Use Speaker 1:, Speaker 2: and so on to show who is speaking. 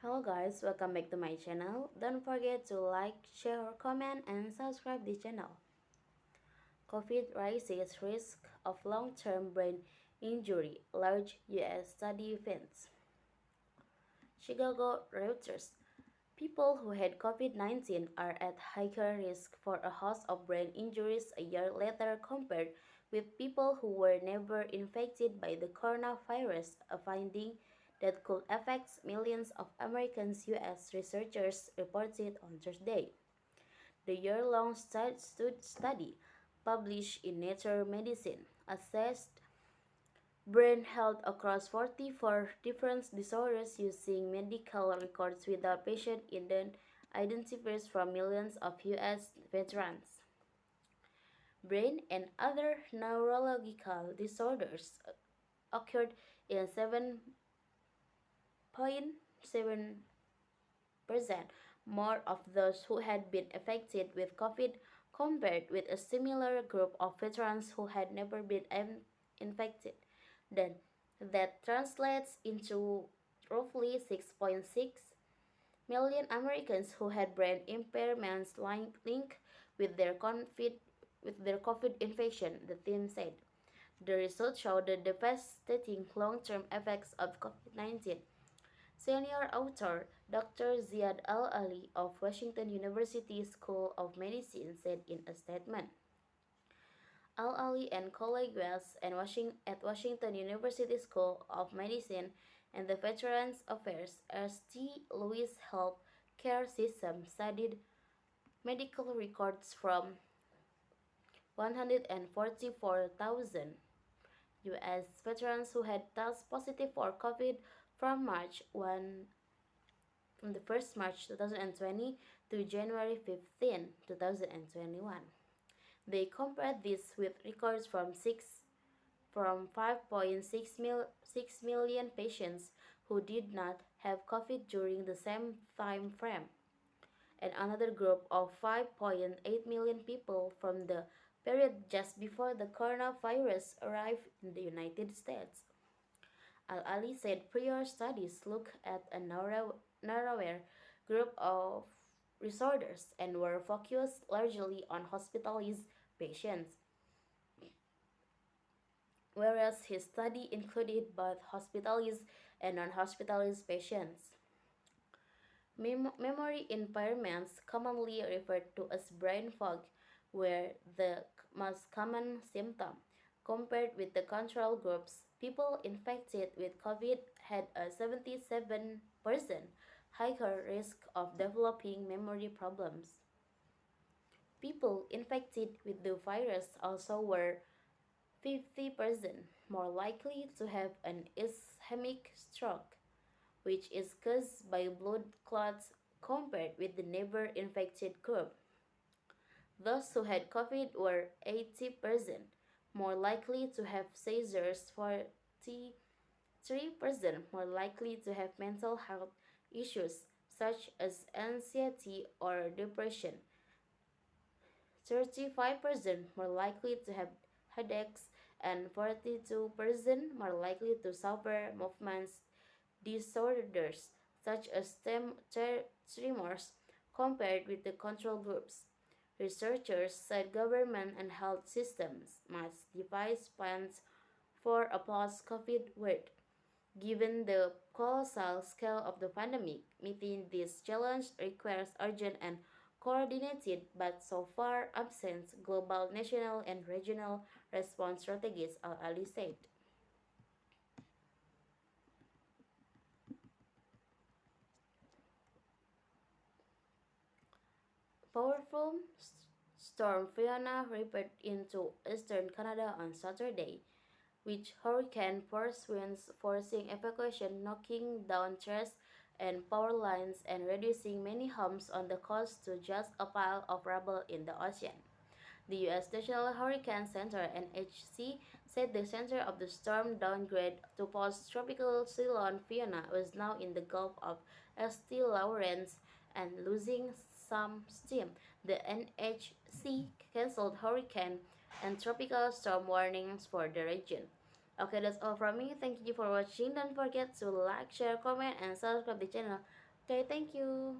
Speaker 1: Hello guys, welcome back to my channel. Don't forget to like, share, comment, and subscribe the channel. COVID raises risk of long-term brain injury, large US study finds. Chicago Reuters. People who had COVID-19 are at higher risk for a host of brain injuries a year later compared with people who were never infected by the coronavirus, a finding that could affect millions of Americans, U.S. researchers reported on Thursday. The year-long study, published in Nature Medicine, assessed brain health across 44 different disorders using medical records without patient identifiers from millions of U.S. veterans. Brain and other neurological disorders occurred in 7.7% more of those who had been affected with COVID compared with a similar group of veterans who had never been infected. Then, that translates into roughly 6.6 million Americans who had brain impairments linked with their COVID infection, the team said. The results showed the devastating long-term effects of COVID-19. Senior author Dr. Ziad Al-Ali of Washington University School of Medicine said in a statement. Al-Ali and colleagues at Washington University School of Medicine and the Veterans Affairs St. Louis Health Care System studied medical records from 144,000 U.S. veterans who had tested positive for COVID from the 1st March 2020 to January 15, 2021. They compared this with records from 5.6 million patients who did not have COVID during the same time frame, and another group of 5.8 million people from the period just before the coronavirus arrived in the United States. Al-Ali said prior studies looked at a narrower group of disorders and were focused largely on hospitalized patients, whereas his study included both hospitalized and non-hospitalized patients. Memory impairments, commonly referred to as brain fog, were the most common symptom. Compared with the control groups, people infected with COVID had a 77% higher risk of developing memory problems. People infected with the virus also were 50% more likely to have an ischemic stroke, which is caused by blood clots compared with the never infected group. Those who had COVID were 80% more likely to have seizures, 43% more likely to have mental health issues such as anxiety or depression, 35% more likely to have headaches, and 42% more likely to suffer movement disorders such as tremors compared with the control groups. Researchers said government and health systems must devise plans for a post-COVID world. Given the colossal scale of the pandemic, meeting this challenge requires urgent and coordinated but so far absent global, national, and regional response strategies, Al-Ali said. Powerful storm Fiona ripped into eastern Canada on Saturday, with hurricane force winds forcing evacuation, knocking down trees and power lines, and reducing many homes on the coast to just a pile of rubble in the ocean. The U.S. National Hurricane Center (NHC) said the center of the storm downgraded to post-tropical cyclone Fiona was now in the Gulf of St. Lawrence and losing some steam. The NHC canceled hurricane and tropical storm warnings for the region. Okay, that's all from me. Thank you for watching. Don't forget to like, share, comment, and subscribe the channel. Okay, thank you.